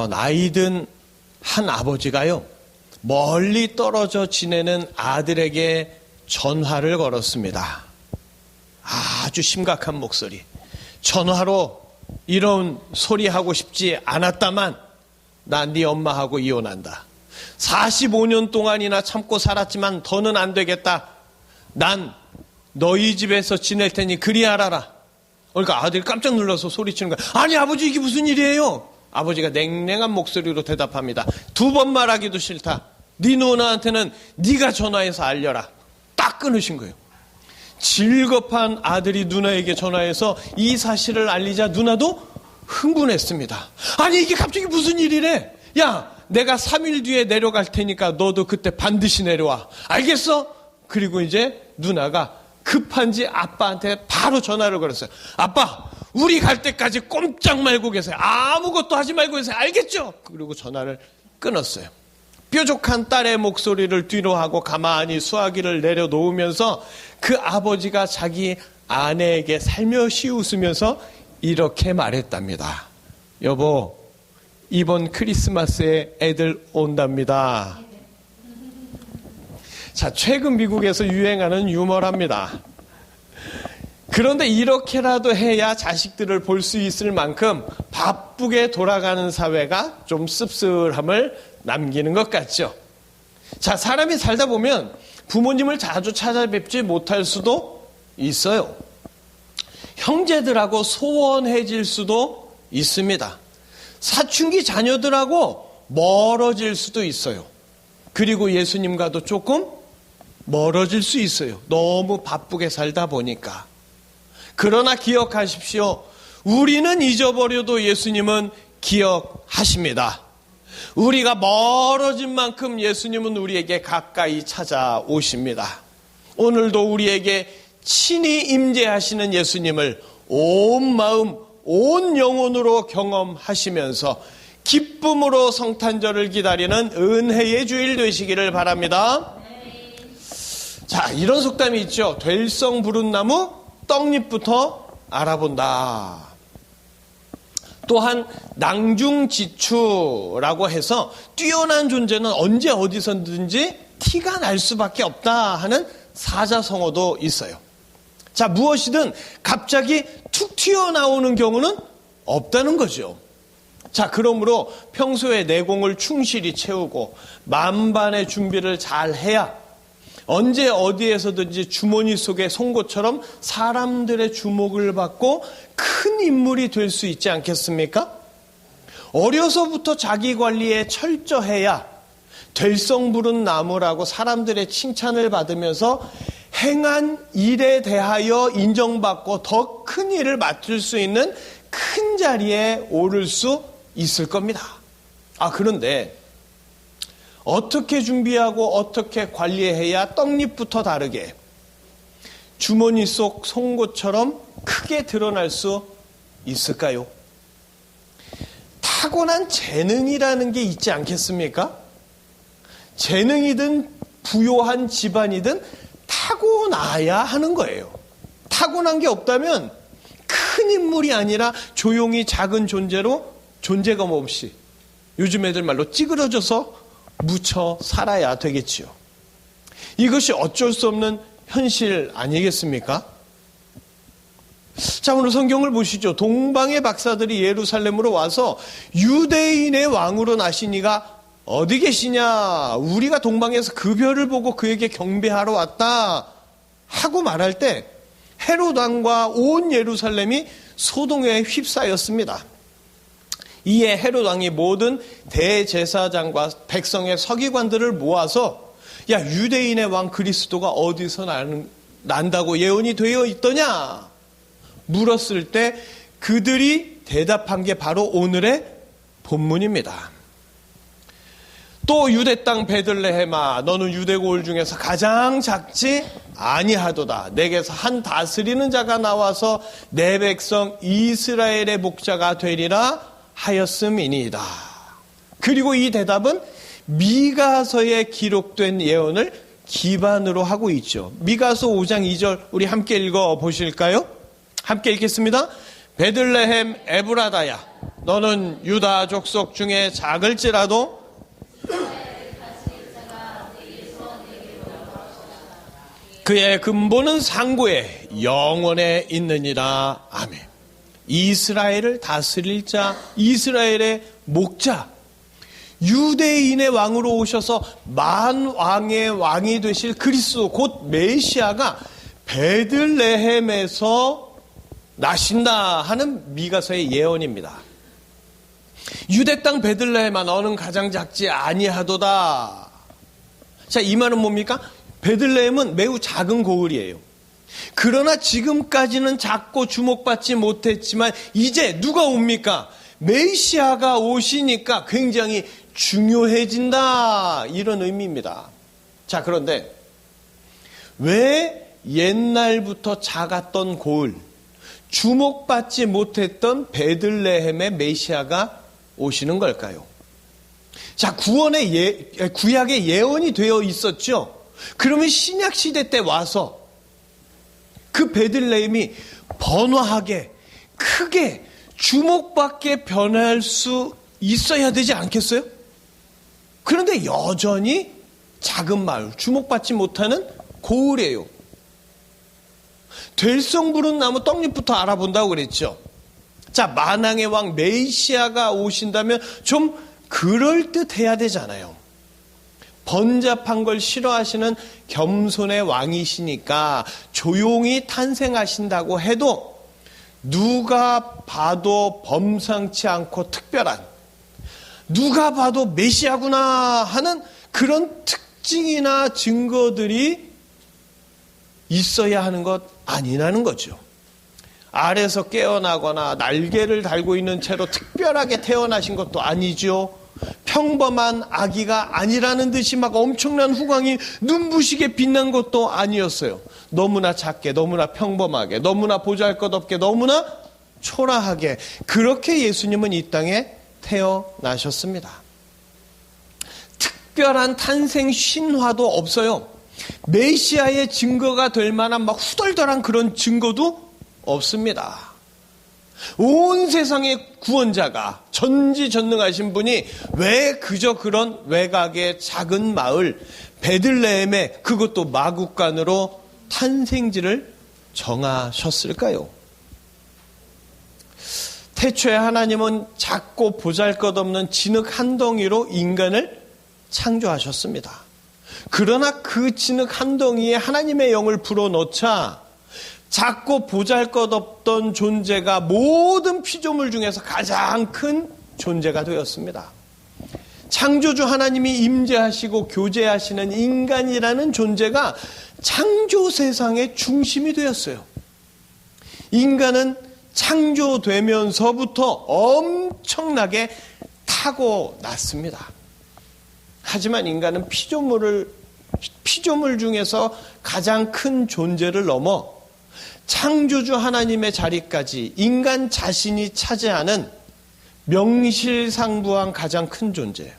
나이든 한 아버지가요, 멀리 떨어져 지내는 아들에게 전화를 걸었습니다. 아주 심각한 목소리. 전화로 이런 소리 하고 싶지 않았다만 나 네 엄마하고 이혼한다. 45년 동안이나 참고 살았지만 더는 안 되겠다. 난 너희 집에서 지낼 테니 그리 알아라. 그러니까 아들이 깜짝 놀라서 소리치는 거야. 아니 아버지, 이게 무슨 일이에요? 아버지가 냉랭한 목소리로 대답합니다. 2번 말하기도 싫다. 네 누나한테는 네가 전화해서 알려라. 딱 끊으신 거예요. 질겁한 아들이 누나에게 전화해서 이 사실을 알리자 누나도 흥분했습니다. 아니 이게 갑자기 무슨 일이래? 야, 내가 3일 뒤에 내려갈 테니까 너도 그때 반드시 내려와. 알겠어? 그리고 이제 누나가 급한지 아빠한테 바로 전화를 걸었어요. 아빠, 우리 갈 때까지 꼼짝 말고 계세요. 아무것도 하지 말고 계세요. 알겠죠? 그리고 전화를 끊었어요. 뾰족한 딸의 목소리를 뒤로 하고 가만히 수화기를 내려놓으면서 그 아버지가 자기 아내에게 살며시 웃으면서 이렇게 말했답니다. 여보, 이번 크리스마스에 애들 온답니다. 자, 최근 미국에서 유행하는 유머랍니다. 그런데 이렇게라도 해야 자식들을 볼 수 있을 만큼 바쁘게 돌아가는 사회가 좀 씁쓸함을 남기는 것 같죠. 자, 사람이 살다 보면 부모님을 자주 찾아뵙지 못할 수도 있어요. 형제들하고 소원해질 수도 있습니다. 사춘기 자녀들하고 멀어질 수도 있어요. 그리고 예수님과도 조금 멀어질 수 있어요. 너무 바쁘게 살다 보니까. 그러나 기억하십시오. 우리는 잊어버려도 예수님은 기억하십니다. 우리가 멀어진 만큼 예수님은 우리에게 가까이 찾아오십니다. 오늘도 우리에게 친히 임재하시는 예수님을 온 마음, 온 영혼으로 경험하시면서 기쁨으로 성탄절을 기다리는 은혜의 주일 되시기를 바랍니다. 자, 이런 속담이 있죠. 될성 부른 나무 떡잎부터 알아본다. 또한 낭중지추라고 해서 뛰어난 존재는 언제 어디서든지 티가 날 수밖에 없다 하는 사자성어도 있어요. 자, 무엇이든 갑자기 툭 튀어나오는 경우는 없다는 거죠. 자, 그러므로 평소에 내공을 충실히 채우고 만반의 준비를 잘 해야 언제 어디에서든지 주머니 속의 송곳처럼 사람들의 주목을 받고 큰 인물이 될 수 있지 않겠습니까? 어려서부터 자기 관리에 철저해야 될성 부른 나무라고 사람들의 칭찬을 받으면서 행한 일에 대하여 인정받고 더 큰 일을 맡을 수 있는 큰 자리에 오를 수 있을 겁니다. 그런데 어떻게 준비하고 어떻게 관리해야 떡잎부터 다르게 주머니 속 송곳처럼 크게 드러날 수 있을까요? 타고난 재능이라는 게 있지 않겠습니까? 재능이든 부요한 집안이든 타고나야 하는 거예요. 타고난 게 없다면 큰 인물이 아니라 조용히 작은 존재로 존재감 없이 요즘 애들 말로 찌그러져서 묻혀 살아야 되겠지요. 이것이 어쩔 수 없는 현실 아니겠습니까? 자, 오늘 성경을 보시죠. 동방의 박사들이 예루살렘으로 와서 유대인의 왕으로 나신 이가 어디 계시냐? 우리가 동방에서 그 별을 보고 그에게 경배하러 왔다 하고 말할 때 헤롯 왕과 온 예루살렘이 소동에 휩싸였습니다. 이에 헤롯 왕이 모든 대제사장과 백성의 서기관들을 모아서 야, 유대인의 왕 그리스도가 어디서 난다고 예언이 되어 있더냐? 물었을 때 그들이 대답한 게 바로 오늘의 본문입니다. 또 유대 땅 베들레헴아, 너는 유대 고을 중에서 가장 작지 아니하도다. 내게서 한 다스리는 자가 나와서 내 백성 이스라엘의 목자가 되리라 하였음이니이다. 그리고 이 대답은 미가서에 기록된 예언을 기반으로 하고 있죠. 미가서 5장 2절 우리 함께 읽어 보실까요? 함께 읽겠습니다. 베들레헴 에브라다야, 너는 유다 족속 중에 작을지라도 그의 근본은 상고에 영원에 있느니라. 아멘. 이스라엘을 다스릴 자, 이스라엘의 목자, 유대인의 왕으로 오셔서 만왕의 왕이 되실 그리스도 곧 메시아가 베들레헴에서 나신다 하는 미가서의 예언입니다. 유대 땅 베들레헴아 너는 가장 작지 아니하도다. 자, 이 말은 뭡니까? 베들레헴은 매우 작은 고을이에요. 그러나 지금까지는 작고 주목받지 못했지만 이제 누가 옵니까? 메시아가 오시니까 굉장히 중요해진다, 이런 의미입니다. 자, 그런데 왜 옛날부터 작았던 고을, 주목받지 못했던 베들레헴의 메시아가 오시는 걸까요? 자, 구약의 예언이 되어 있었죠. 그러면 신약 시대 때 와서 그 베들레헴이 번화하게 크게 주목받게 변할 수 있어야 되지 않겠어요? 그런데 여전히 작은 마을, 주목받지 못하는 고을이에요. 될성 부른 나무 떡잎부터 알아본다고 그랬죠. 자, 만왕의 왕 메시아가 오신다면 좀 그럴듯해야 되잖아요. 번잡한 걸 싫어하시는 겸손의 왕이시니까 조용히 탄생하신다고 해도 누가 봐도 범상치 않고 특별한, 누가 봐도 메시아구나 하는 그런 특징이나 증거들이 있어야 하는 것 아니라는 거죠. 알에서 깨어나거나 날개를 달고 있는 채로 특별하게 태어나신 것도 아니죠. 평범한 아기가 아니라는 듯이 막 엄청난 후광이 눈부시게 빛난 것도 아니었어요. 너무나 작게, 너무나 평범하게, 너무나 보잘것없게, 너무나 초라하게 그렇게 예수님은 이 땅에 태어나셨습니다. 특별한 탄생 신화도 없어요. 메시아의 증거가 될 만한 막 후덜덜한 그런 증거도 없습니다. 온 세상의 구원자가, 전지전능하신 분이 왜 그저 그런 외곽의 작은 마을 베들레헴에, 그것도 마국간으로 탄생지를 정하셨을까요? 태초에 하나님은 작고 보잘것없는 진흙 한 덩이로 인간을 창조하셨습니다. 그러나 그 진흙 한 덩이에 하나님의 영을 불어넣자 작고 보잘것없던 존재가 모든 피조물 중에서 가장 큰 존재가 되었습니다. 창조주 하나님이 임재하시고 교제하시는 인간이라는 존재가 창조 세상의 중심이 되었어요. 인간은 창조되면서부터 엄청나게 타고났습니다. 하지만 인간은 피조물 중에서 가장 큰 존재를 넘어 창조주 하나님의 자리까지 인간 자신이 차지하는 명실상부한 가장 큰 존재,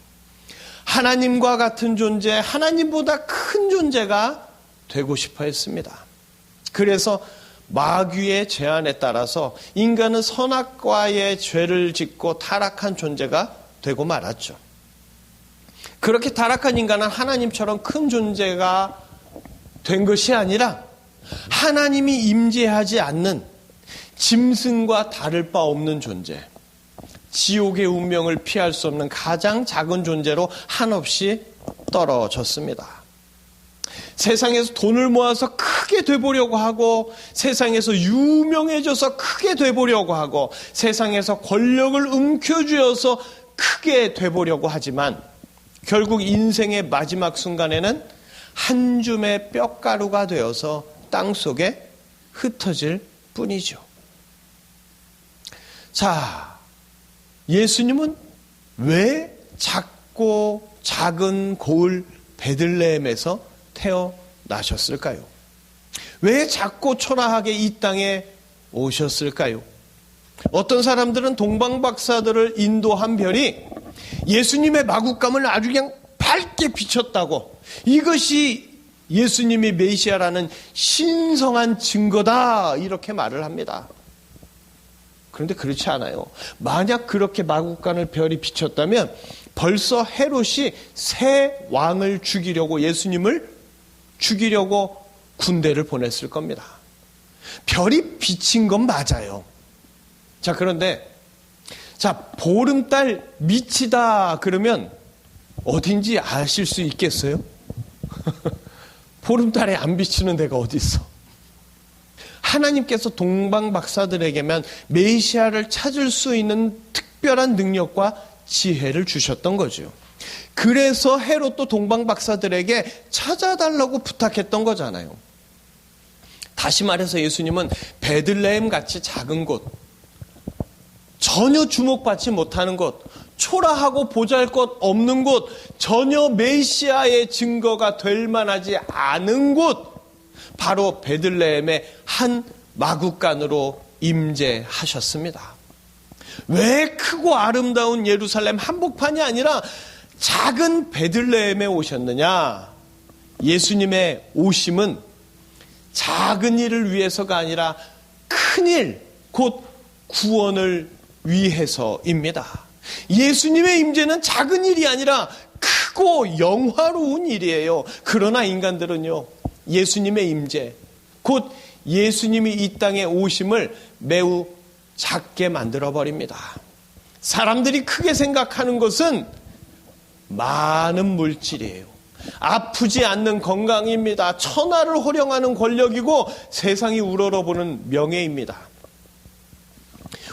하나님과 같은 존재, 하나님보다 큰 존재가 되고 싶어 했습니다. 그래서 마귀의 제안에 따라서 인간은 선악과의 죄를 짓고 타락한 존재가 되고 말았죠. 그렇게 타락한 인간은 하나님처럼 큰 존재가 된 것이 아니라 하나님이 임재하지 않는 짐승과 다를 바 없는 존재, 지옥의 운명을 피할 수 없는 가장 작은 존재로 한없이 떨어졌습니다. 세상에서 돈을 모아서 크게 되보려고 하고, 세상에서 유명해져서 크게 되보려고 하고, 세상에서 권력을 움켜쥐어서 크게 되보려고 하지만 결국 인생의 마지막 순간에는 한 줌의 뼈가루가 되어서 땅속에 흩어질 뿐이죠. 자, 예수님은 왜 작고 작은 고을 베들레헴에서 태어나셨을까요? 왜 작고 초라하게 이 땅에 오셨을까요? 어떤 사람들은 동방박사들을 인도한 별이 예수님의 마국감을 아주 그냥 밝게 비췄다고, 이것이 예수님이 메시아라는 신성한 증거다, 이렇게 말을 합니다. 그런데 그렇지 않아요. 만약 그렇게 마국간을 별이 비쳤다면 벌써 헤롯이 새 왕을 죽이려고, 예수님을 죽이려고 군대를 보냈을 겁니다. 별이 비친 건 맞아요. 자, 그런데 보름달 미치다 그러면 어딘지 아실 수 있겠어요? 보름달에 안 비치는 데가 어디 있어? 하나님께서 동방 박사들에게만 메시아를 찾을 수 있는 특별한 능력과 지혜를 주셨던 거죠. 그래서 헤롯도 동방 박사들에게 찾아달라고 부탁했던 거잖아요. 다시 말해서 예수님은 베들레헴 같이 작은 곳, 전혀 주목받지 못하는 곳, 초라하고 보잘것 없는 곳, 전혀 메시아의 증거가 될 만하지 않은 곳, 바로 베들레헴의 한 마국간으로 임재하셨습니다. 왜 크고 아름다운 예루살렘 한복판이 아니라 작은 베들레헴에 오셨느냐? 예수님의 오심은 작은 일을 위해서가 아니라 큰 일, 곧 구원을 위해서입니다. 예수님의 임재는 작은 일이 아니라 크고 영화로운 일이에요. 그러나 인간들은요, 예수님의 임재, 곧 예수님이 이 땅에 오심을 매우 작게 만들어버립니다. 사람들이 크게 생각하는 것은 많은 물질이에요. 아프지 않는 건강입니다. 천하를 호령하는 권력이고 세상이 우러러보는 명예입니다.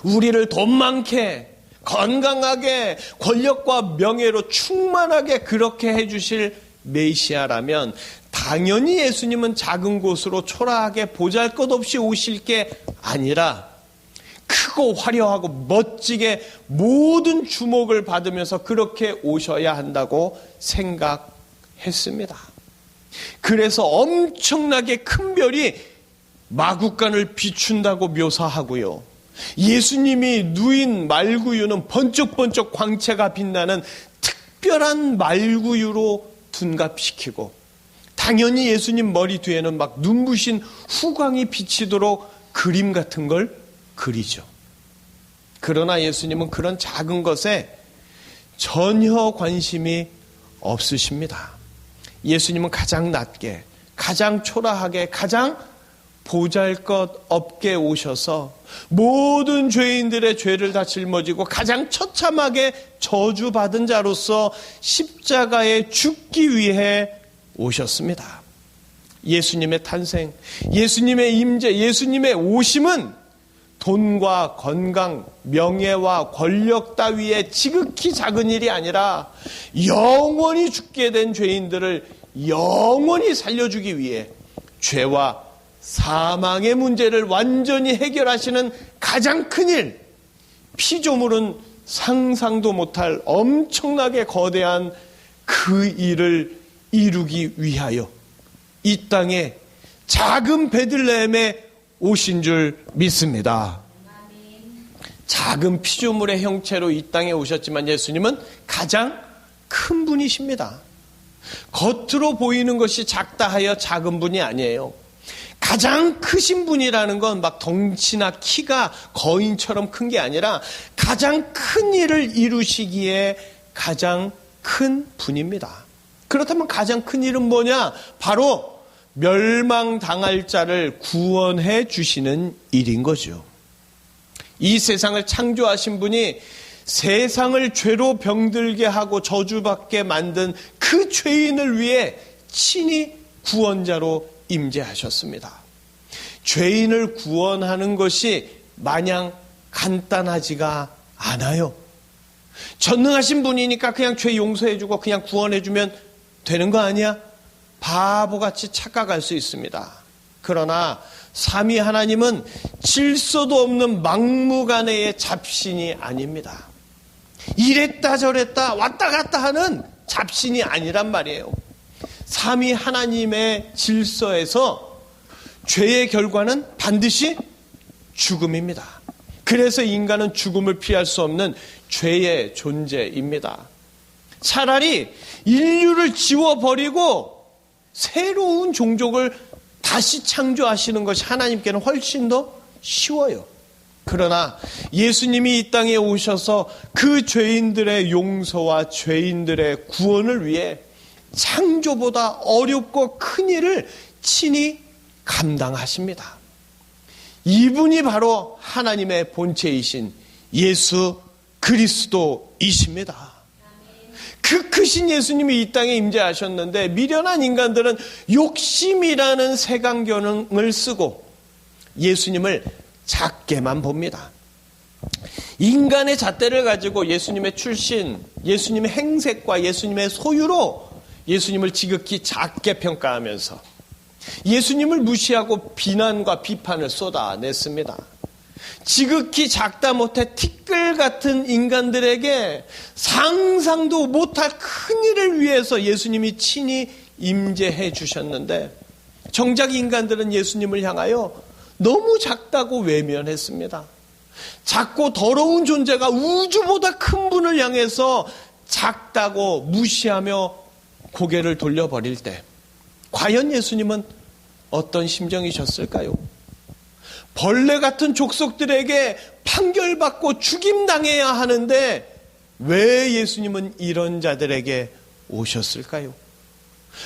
우리를 돈 많게, 건강하게, 권력과 명예로 충만하게 그렇게 해주실 메시아라면 당연히 예수님은 작은 곳으로 초라하게 보잘것없이 오실 게 아니라 크고 화려하고 멋지게 모든 주목을 받으면서 그렇게 오셔야 한다고 생각했습니다. 그래서 엄청나게 큰 별이 마국간을 비춘다고 묘사하고요. 예수님이 누인 말구유는 번쩍번쩍 광채가 빛나는 특별한 말구유로 둔갑시키고, 당연히 예수님 머리 뒤에는 막 눈부신 후광이 비치도록 그림 같은 걸 그리죠. 그러나 예수님은 그런 작은 것에 전혀 관심이 없으십니다. 예수님은 가장 낮게, 가장 초라하게, 가장 보잘것없게 오셔서 모든 죄인들의 죄를 다 짊어지고 가장 처참하게 저주받은 자로서 십자가에 죽기 위해 오셨습니다. 예수님의 탄생, 예수님의 임재, 예수님의 오심은 돈과 건강, 명예와 권력 따위의 지극히 작은 일이 아니라 영원히 죽게 된 죄인들을 영원히 살려주기 위해 죄와 사망의 문제를 완전히 해결하시는 가장 큰 일, 피조물은 상상도 못할 엄청나게 거대한 그 일을 이루기 위하여 이 땅에 작은 베들레헴에 오신 줄 믿습니다. 작은 피조물의 형체로 이 땅에 오셨지만 예수님은 가장 큰 분이십니다. 겉으로 보이는 것이 작다 하여 작은 분이 아니에요. 가장 크신 분이라는 건 막 덩치나 키가 거인처럼 큰 게 아니라 가장 큰 일을 이루시기에 가장 큰 분입니다. 그렇다면 가장 큰 일은 뭐냐? 바로 멸망당할 자를 구원해 주시는 일인 거죠. 이 세상을 창조하신 분이 세상을 죄로 병들게 하고 저주받게 만든 그 죄인을 위해 친히 구원자로 임재하셨습니다. 죄인을 구원하는 것이 마냥 간단하지가 않아요. 전능하신 분이니까 그냥 죄 용서해주고 그냥 구원해주면 되는 거 아니야? 바보같이 착각할 수 있습니다. 그러나 삼위 하나님은 질서도 없는 막무가내의 잡신이 아닙니다. 이랬다 저랬다 왔다 갔다 하는 잡신이 아니란 말이에요. 삼위 하나님의 질서에서 죄의 결과는 반드시 죽음입니다. 그래서 인간은 죽음을 피할 수 없는 죄의 존재입니다. 차라리 인류를 지워버리고 새로운 종족을 다시 창조하시는 것이 하나님께는 훨씬 더 쉬워요. 그러나 예수님이 이 땅에 오셔서 그 죄인들의 용서와 죄인들의 구원을 위해 창조보다 어렵고 큰 일을 친히 감당하십니다. 이분이 바로 하나님의 본체이신 예수 그리스도이십니다. 그 크신 예수님이 이 땅에 임재하셨는데 미련한 인간들은 욕심이라는 색안경을 쓰고 예수님을 작게만 봅니다. 인간의 잣대를 가지고 예수님의 출신, 예수님의 행색과 예수님의 소유로 예수님을 지극히 작게 평가하면서 예수님을 무시하고 비난과 비판을 쏟아냈습니다. 지극히 작다 못해 티끌 같은 인간들에게 상상도 못할 큰일을 위해서 예수님이 친히 임재해 주셨는데 정작 인간들은 예수님을 향하여 너무 작다고 외면했습니다. 작고 더러운 존재가 우주보다 큰 분을 향해서 작다고 무시하며 고개를 돌려버릴 때 과연 예수님은 어떤 심정이셨을까요? 벌레 같은 족속들에게 판결받고 죽임당해야 하는데 왜 예수님은 이런 자들에게 오셨을까요?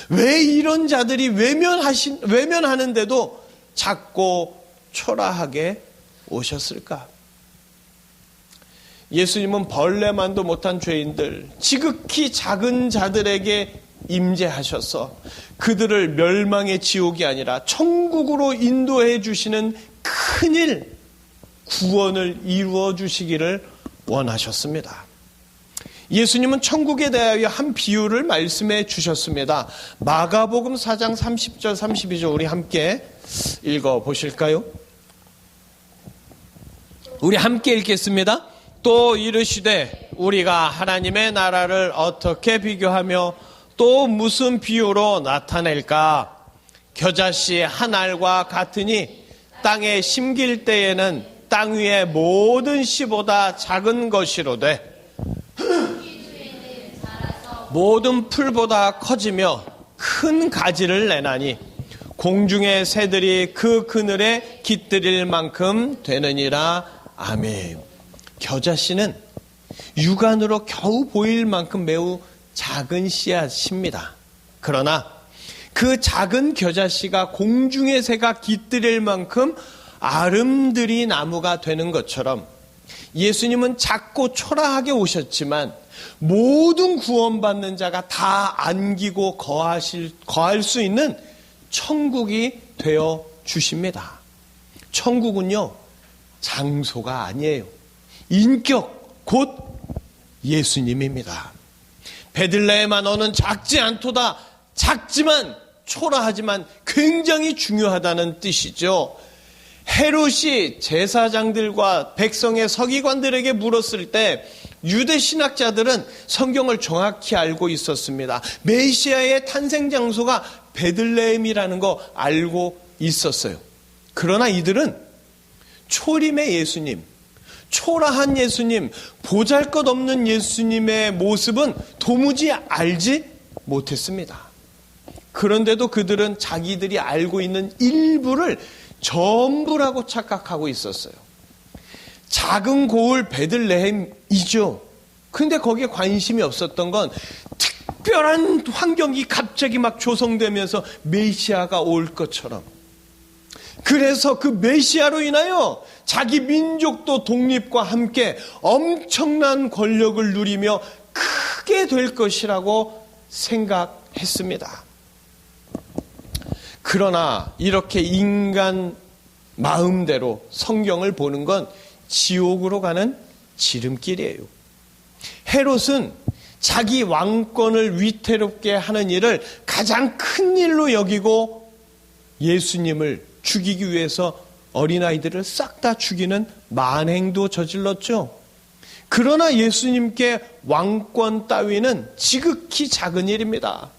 왜 이런 자들이 외면하는데도 작고 초라하게 오셨을까? 예수님은 벌레만도 못한 죄인들, 지극히 작은 자들에게 임재하셔서 그들을 멸망의 지옥이 아니라 천국으로 인도해 주시는 큰일, 구원을 이루어 주시기를 원하셨습니다. 예수님은 천국에 대하여 한 비유를 말씀해 주셨습니다. 마가복음 4장 30절 32절 우리 함께 읽어 보실까요? 우리 함께 읽겠습니다. 또 이르시되 우리가 하나님의 나라를 어떻게 비교하며 또 무슨 비유로 나타낼까? 겨자씨 한 알과 같으니 땅에 심길 때에는 땅 위의 모든 씨보다 작은 것이로되 모든 풀보다 커지며 큰 가지를 내나니 공중의 새들이 그 그늘에 깃들일 만큼 되느니라. 아멘. 겨자씨는 육안으로 겨우 보일 만큼 매우 작은 씨앗입니다. 그러나 그 작은 겨자씨가 공중의 새가 깃들일 만큼 아름드리 나무가 되는 것처럼 예수님은 작고 초라하게 오셨지만 모든 구원받는 자가 다 안기고 거할 수 있는 천국이 되어 주십니다. 천국은요, 장소가 아니에요. 인격, 곧 예수님입니다. 베들레헴아 너는 작지 않도다. 작지만 초라하지만 굉장히 중요하다는 뜻이죠. 헤롯이 제사장들과 백성의 서기관들에게 물었을 때 유대 신학자들은 성경을 정확히 알고 있었습니다. 메시아의 탄생 장소가 베들레헴이라는 거 알고 있었어요. 그러나 이들은 초림의 예수님, 초라한 예수님, 보잘것없는 예수님의 모습은 도무지 알지 못했습니다. 그런데도 그들은 자기들이 알고 있는 일부를 전부라고 착각하고 있었어요. 작은 고을 베들레헴이죠. 근데 거기에 관심이 없었던 건 특별한 환경이 갑자기 막 조성되면서 메시아가 올 것처럼. 그래서 그 메시아로 인하여 자기 민족도 독립과 함께 엄청난 권력을 누리며 크게 될 것이라고 생각했습니다. 그러나 이렇게 인간 마음대로 성경을 보는 건 지옥으로 가는 지름길이에요. 헤롯은 자기 왕권을 위태롭게 하는 일을 가장 큰 일로 여기고 예수님을 죽이기 위해서 어린아이들을 싹 다 죽이는 만행도 저질렀죠. 그러나 예수님께 왕권 따위는 지극히 작은 일입니다.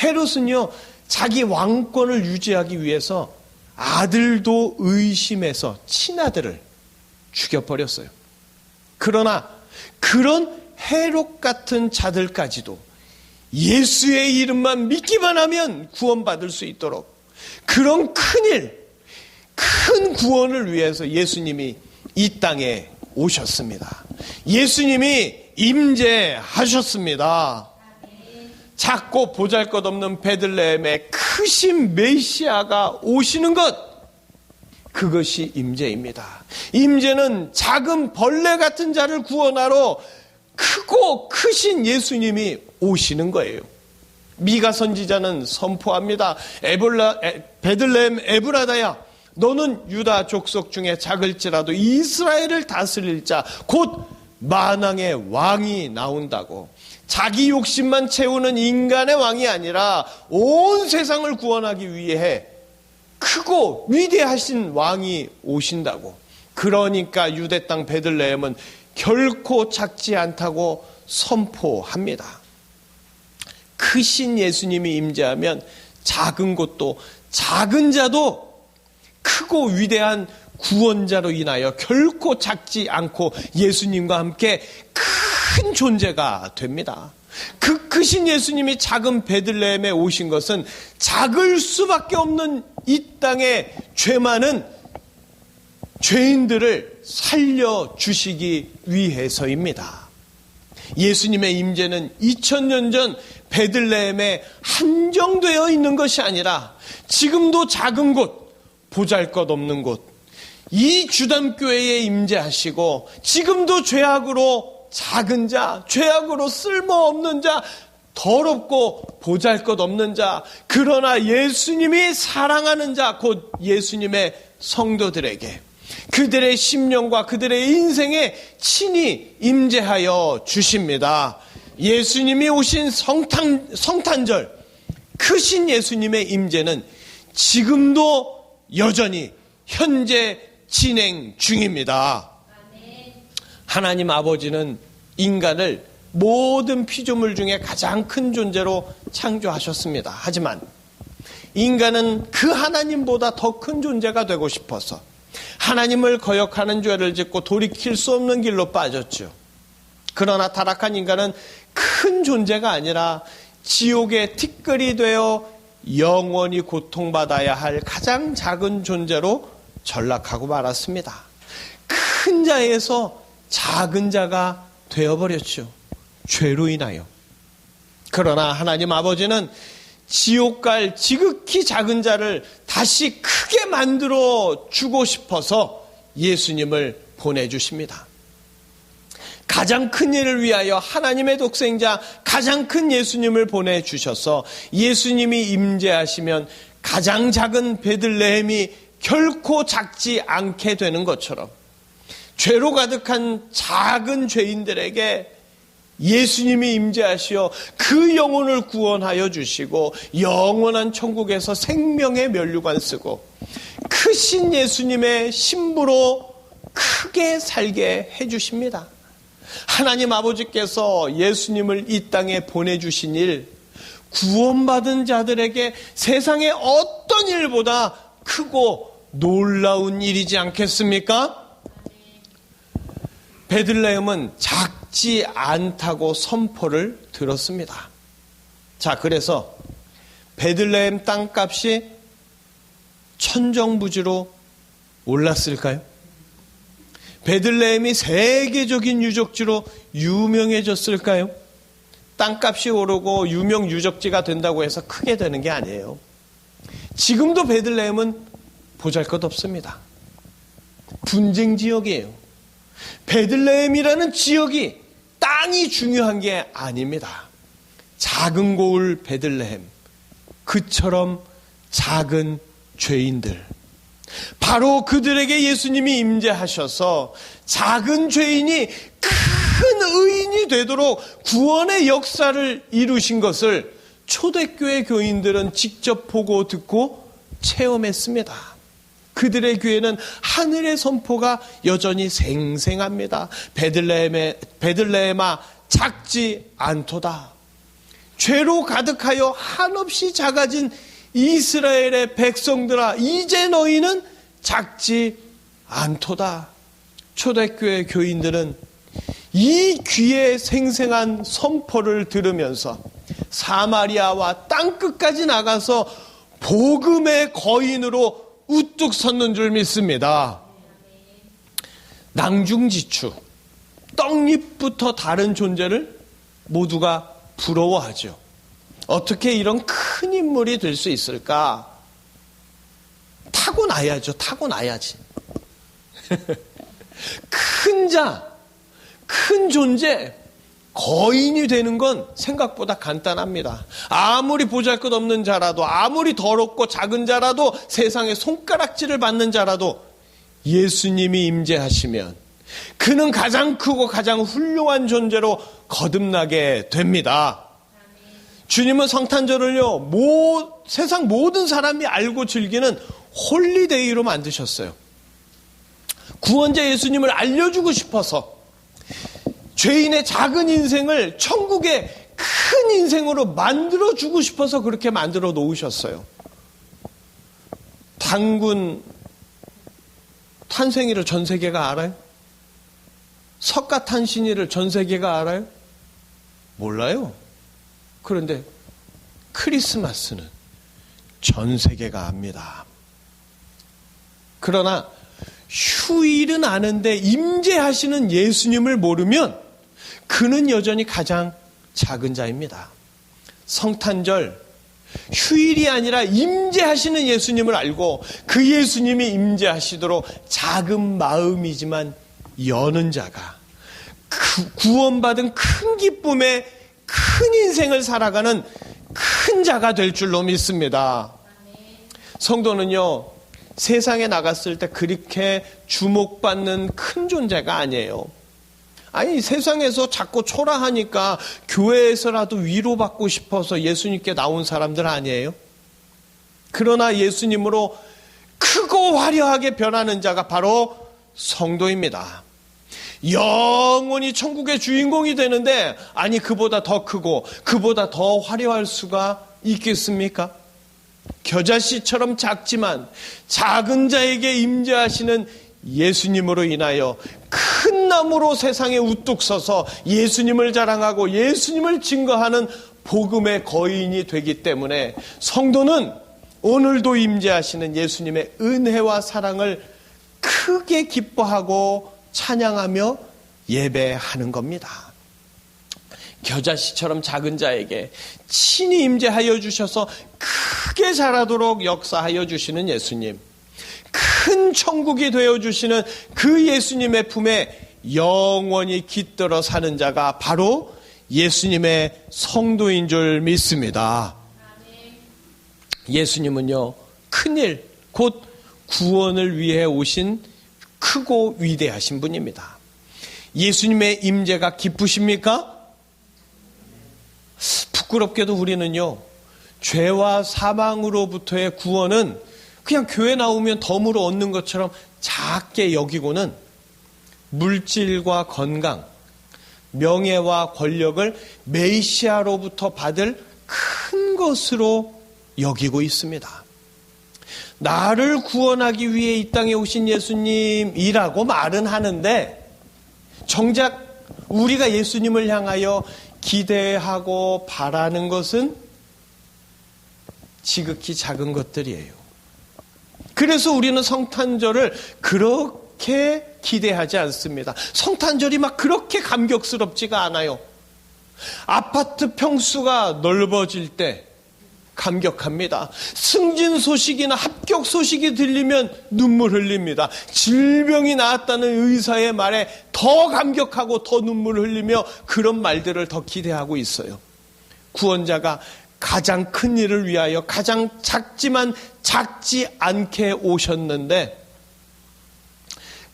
헤롯은요, 자기 왕권을 유지하기 위해서 아들도 의심해서 친아들을 죽여버렸어요. 그러나 그런 헤롯 같은 자들까지도 예수의 이름만 믿기만 하면 구원받을 수 있도록 그런 큰일, 큰 구원을 위해서 예수님이 이 땅에 오셨습니다. 예수님이 임재하셨습니다. 작고 보잘것없는 베들레헴에 크신 메시아가 오시는 것, 그것이 임재입니다. 임재는 작은 벌레 같은 자를 구원하러 크고 크신 예수님이 오시는 거예요. 미가 선지자는 선포합니다. 베들레헴 에브라다야, 너는 유다 족속 중에 작을지라도 이스라엘을 다스릴 자, 곧 만왕의 왕이 나온다고. 자기 욕심만 채우는 인간의 왕이 아니라 온 세상을 구원하기 위해 크고 위대하신 왕이 오신다고. 그러니까 유대 땅 베들레헴은 결코 작지 않다고 선포합니다. 크신 예수님이 임재하면 작은 곳도 작은 자도 크고 위대한 구원자로 인하여 결코 작지 않고 예수님과 함께 큰 존재가 됩니다. 그 크신 예수님이 작은 베들레헴에 오신 것은 작을 수밖에 없는 이 땅에 죄 많은 죄인들을 살려주시기 위해서입니다. 예수님의 임재는 2000년 전 베들레헴에 한정되어 있는 것이 아니라 지금도 작은 곳, 보잘것없는 곳, 이 주담교회에 임재하시고 지금도 죄악으로 작은 자, 죄악으로 쓸모없는 자, 더럽고 보잘것없는 자, 그러나 예수님이 사랑하는 자, 곧 예수님의 성도들에게 그들의 심령과 그들의 인생에 친히 임재하여 주십니다. 예수님이 오신 성탄절, 크신 예수님의 임재는 지금도 여전히 현재 진행 중입니다. 하나님 아버지는 인간을 모든 피조물 중에 가장 큰 존재로 창조하셨습니다. 하지만 인간은 그 하나님보다 더 큰 존재가 되고 싶어서 하나님을 거역하는 죄를 짓고 돌이킬 수 없는 길로 빠졌죠. 그러나 타락한 인간은 큰 존재가 아니라 지옥의 티끌이 되어 영원히 고통받아야 할 가장 작은 존재로 전락하고 말았습니다. 큰 자에서 작은 자가 되어버렸죠. 죄로 인하여. 그러나 하나님 아버지는 지옥 갈 지극히 작은 자를 다시 크게 만들어 주고 싶어서 예수님을 보내주십니다. 가장 큰 일을 위하여 하나님의 독생자 가장 큰 예수님을 보내주셔서 예수님이 임재하시면 가장 작은 베들레헴이 결코 작지 않게 되는 것처럼 죄로 가득한 작은 죄인들에게 예수님이 임재하시어 그 영혼을 구원하여 주시고 영원한 천국에서 생명의 면류관 쓰고 크신 예수님의 신부로 크게 살게 해주십니다. 하나님 아버지께서 예수님을 이 땅에 보내주신 일, 구원받은 자들에게 세상의 어떤 일보다 크고 놀라운 일이지 않겠습니까? 베들레헴은 작지 않다고 선포를 들었습니다. 자, 그래서 베들레헴 땅값이 천정부지로 올랐을까요? 베들레헴이 세계적인 유적지로 유명해졌을까요? 땅값이 오르고 유명 유적지가 된다고 해서 크게 되는 게 아니에요. 지금도 베들레헴은 보잘것없습니다. 분쟁 지역이에요. 베들레헴이라는 지역이 땅이 중요한 게 아닙니다. 작은 고을 베들레헴, 그처럼 작은 죄인들, 바로 그들에게 예수님이 임재하셔서 작은 죄인이 큰 의인이 되도록 구원의 역사를 이루신 것을 초대교회 교인들은 직접 보고 듣고 체험했습니다. 그들의 교회는 하늘의 선포가 여전히 생생합니다. 베들레헴아 작지 않도다. 죄로 가득하여 한없이 작아진 이스라엘의 백성들아, 이제 너희는 작지 않도다. 초대교회 교인들은 이 귀에 생생한 선포를 들으면서 사마리아와 땅끝까지 나가서 복음의 거인으로 우뚝 섰는 줄 믿습니다. 낭중지추, 떡잎부터 다른 존재를 모두가 부러워하죠. 어떻게 이런 큰 인물이 될 수 있을까? 타고나야죠. 타고나야지. 큰 자, 큰 존재, 거인이 되는 건 생각보다 간단합니다. 아무리 보잘것없는 자라도, 아무리 더럽고 작은 자라도, 세상에 손가락질을 받는 자라도 예수님이 임재하시면 그는 가장 크고 가장 훌륭한 존재로 거듭나게 됩니다. 주님은 성탄절을요, 세상 모든 사람이 알고 즐기는 홀리데이로 만드셨어요. 구원자 예수님을 알려주고 싶어서 죄인의 작은 인생을 천국의 큰 인생으로 만들어주고 싶어서 그렇게 만들어 놓으셨어요. 단군 탄생일을 전 세계가 알아요? 석가탄신일을 전 세계가 알아요? 몰라요. 그런데 크리스마스는 전 세계가 압니다. 그러나 휴일은 아는데 임재하시는 예수님을 모르면 그는 여전히 가장 작은 자입니다. 성탄절, 휴일이 아니라 임재하시는 예수님을 알고 그 예수님이 임재하시도록 작은 마음이지만 여는 자가 구원받은 큰 기쁨에 큰 인생을 살아가는 큰 자가 될 줄로 믿습니다. 성도는요, 세상에 나갔을 때 그렇게 주목받는 큰 존재가 아니에요. 아니, 세상에서 자꾸 초라하니까 교회에서라도 위로받고 싶어서 예수님께 나온 사람들 아니에요? 그러나 예수님으로 크고 화려하게 변하는 자가 바로 성도입니다. 영원히 천국의 주인공이 되는데, 아니, 그보다 더 크고 그보다 더 화려할 수가 있겠습니까? 겨자씨처럼 작지만 작은 자에게 임재하시는 예수님으로 인하여 큰 나무로 세상에 우뚝 서서 예수님을 자랑하고 예수님을 증거하는 복음의 거인이 되기 때문에 성도는 오늘도 임재하시는 예수님의 은혜와 사랑을 크게 기뻐하고 찬양하며 예배하는 겁니다. 겨자씨처럼 작은 자에게 친히 임재하여 주셔서 크게 자라도록 역사하여 주시는 예수님, 큰 천국이 되어주시는 그 예수님의 품에 영원히 깃들어 사는 자가 바로 예수님의 성도인 줄 믿습니다. 예수님은요, 큰일, 곧 구원을 위해 오신 크고 위대하신 분입니다. 예수님의 임재가 기쁘십니까? 부끄럽게도 우리는요, 죄와 사망으로부터의 구원은 그냥 교회 나오면 덤으로 얻는 것처럼 작게 여기고는 물질과 건강, 명예와 권력을 메시아로부터 받을 큰 것으로 여기고 있습니다. 나를 구원하기 위해 이 땅에 오신 예수님이라고 말은 하는데 정작 우리가 예수님을 향하여 기대하고 바라는 것은 지극히 작은 것들이에요. 그래서 우리는 성탄절을 그렇게 기대하지 않습니다. 성탄절이 막 그렇게 감격스럽지가 않아요. 아파트 평수가 넓어질 때 감격합니다. 승진 소식이나 합격 소식이 들리면 눈물 흘립니다. 질병이 나았다는 의사의 말에 더 감격하고 더 눈물 흘리며 그런 말들을 더 기대하고 있어요. 구원자가 가장 큰 일을 위하여 가장 작지만 작지 않게 오셨는데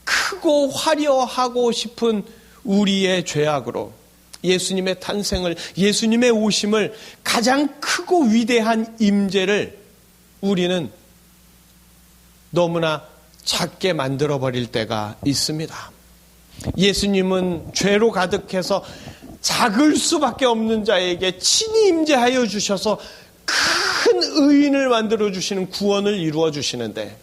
크고 화려하고 싶은 우리의 죄악으로 예수님의 탄생을, 예수님의 오심을, 가장 크고 위대한 임재를 우리는 너무나 작게 만들어버릴 때가 있습니다. 예수님은 죄로 가득해서 작을 수밖에 없는 자에게 친히 임재하여 주셔서 큰 의인을 만들어 주시는 구원을 이루어 주시는데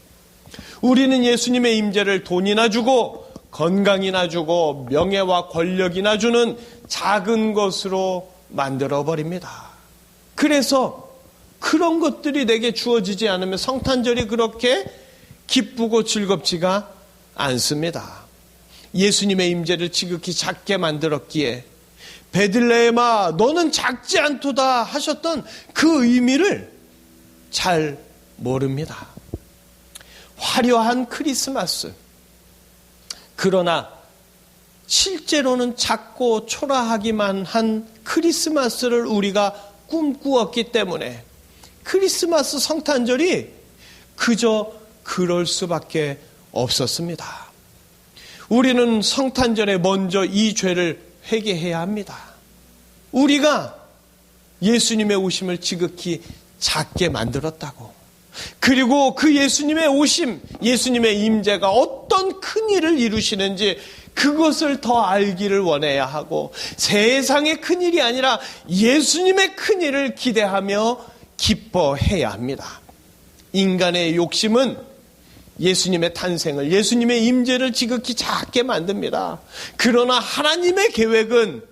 우리는 예수님의 임재를 돈이나 주고 건강이나 주고 명예와 권력이나 주는 작은 것으로 만들어버립니다. 그래서 그런 것들이 내게 주어지지 않으면 성탄절이 그렇게 기쁘고 즐겁지가 않습니다. 예수님의 임재를 지극히 작게 만들었기에 베들레헴아 너는 작지 않도다 하셨던 그 의미를 잘 모릅니다. 화려한 크리스마스, 그러나 실제로는 작고 초라하기만 한 크리스마스를 우리가 꿈꾸었기 때문에 크리스마스 성탄절이 그저 그럴 수밖에 없었습니다. 우리는 성탄절에 먼저 이 죄를 회개해야 합니다. 우리가 예수님의 오심을 지극히 작게 만들었다고, 그리고 그 예수님의 오심, 예수님의 임재가 어떤 큰 일을 이루시는지 그것을 더 알기를 원해야 하고, 세상의 큰 일이 아니라 예수님의 큰 일을 기대하며 기뻐해야 합니다. 인간의 욕심은 예수님의 탄생을, 예수님의 임재를 지극히 작게 만듭니다. 그러나 하나님의 계획은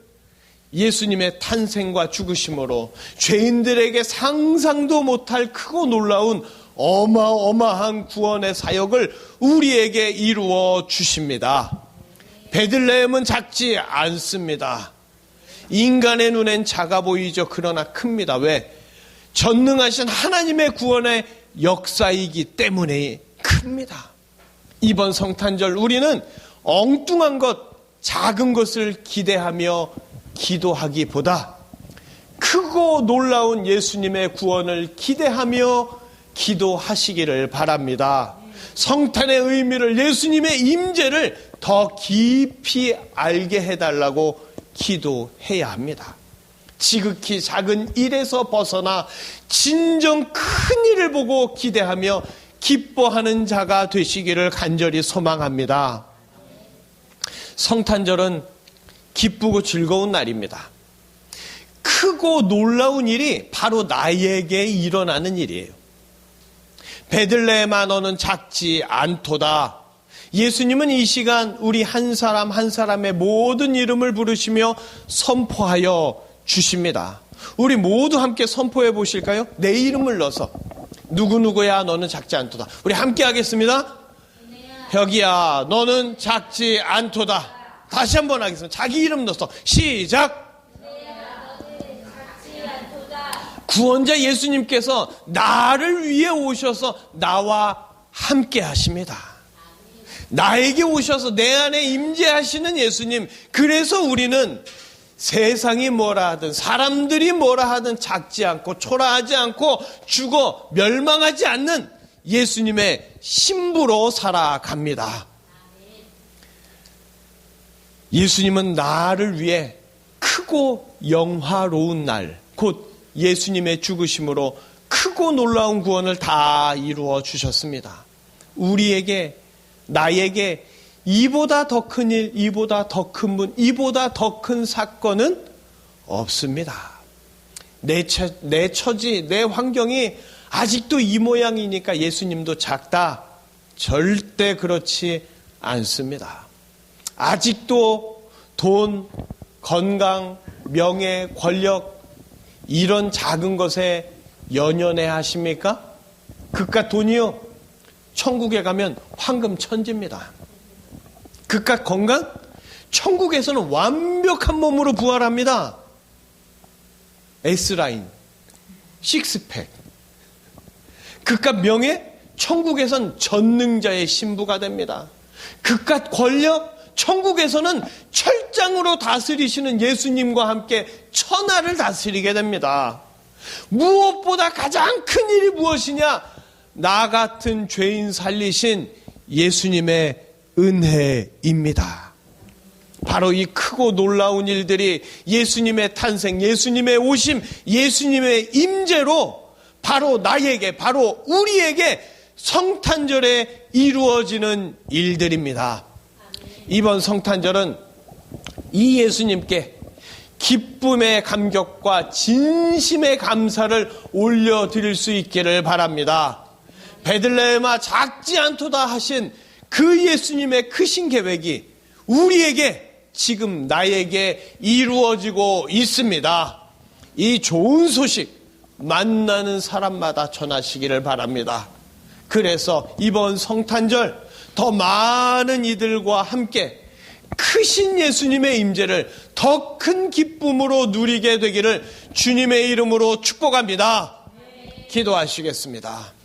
예수님의 탄생과 죽으심으로 죄인들에게 상상도 못할 크고 놀라운 어마어마한 구원의 사역을 우리에게 이루어 주십니다. 베들레헴은 작지 않습니다. 인간의 눈엔 작아 보이죠. 그러나 큽니다. 왜? 전능하신 하나님의 구원의 역사이기 때문에 큽니다. 이번 성탄절 우리는 엉뚱한 것, 작은 것을 기대하며 기도하기보다 크고 놀라운 예수님의 구원을 기대하며 기도하시기를 바랍니다. 성탄의 의미를, 예수님의 임재를 더 깊이 알게 해달라고 기도해야 합니다. 지극히 작은 일에서 벗어나 진정 큰 일을 보고 기대하며 기뻐하는 자가 되시기를 간절히 소망합니다. 성탄절은 기쁘고 즐거운 날입니다. 크고 놀라운 일이 바로 나에게 일어나는 일이에요. 베들레헴아 너는 작지 않도다. 예수님은 이 시간 우리 한 사람 한 사람의 모든 이름을 부르시며 선포하여 주십니다. 우리 모두 함께 선포해 보실까요? 내 이름을 넣어서 누구누구야 너는 작지 않도다. 우리 함께 하겠습니다. 혁이야 너는 작지 않도다. 다시 한번 하겠습니다. 자기 이름 넣어서 시작. 구원자 예수님께서 나를 위해 오셔서 나와 함께 하십니다. 나에게 오셔서 내 안에 임재하시는 예수님. 그래서 우리는 세상이 뭐라 하든 사람들이 뭐라 하든 작지 않고 초라하지 않고 죽어 멸망하지 않는 예수님의 신부로 살아갑니다. 예수님은 나를 위해 크고 영화로운 날, 곧 예수님의 죽으심으로 크고 놀라운 구원을 다 이루어 주셨습니다. 우리에게, 나에게 이보다 더 큰 일, 이보다 더 큰 분, 이보다 더 큰 사건은 없습니다. 내 처지, 내 환경이 아직도 이 모양이니까 예수님도 작다. 절대 그렇지 않습니다. 아직도 돈, 건강, 명예, 권력 이런 작은 것에 연연해 하십니까? 그깟 돈이요. 천국에 가면 황금 천지입니다. 그깟 건강? 천국에서는 완벽한 몸으로 부활합니다. S라인, 식스팩. 그깟 명예? 천국에선 전능자의 신부가 됩니다. 그깟 권력? 천국에서는 철장으로 다스리시는 예수님과 함께 천하를 다스리게 됩니다. 무엇보다 가장 큰 일이 무엇이냐? 나 같은 죄인 살리신 예수님의 은혜입니다. 바로 이 크고 놀라운 일들이 예수님의 탄생, 예수님의 오심, 예수님의 임재로 바로 나에게, 바로 우리에게 성탄절에 이루어지는 일들입니다. 이번 성탄절은 이 예수님께 기쁨의 감격과 진심의 감사를 올려드릴 수 있기를 바랍니다. 베들레헴아 작지 않도다 하신 그 예수님의 크신 계획이 우리에게 지금 나에게 이루어지고 있습니다. 이 좋은 소식 만나는 사람마다 전하시기를 바랍니다. 그래서 이번 성탄절 더 많은 이들과 함께 크신 예수님의 임재를 더 큰 기쁨으로 누리게 되기를 주님의 이름으로 축복합니다. 기도하시겠습니다.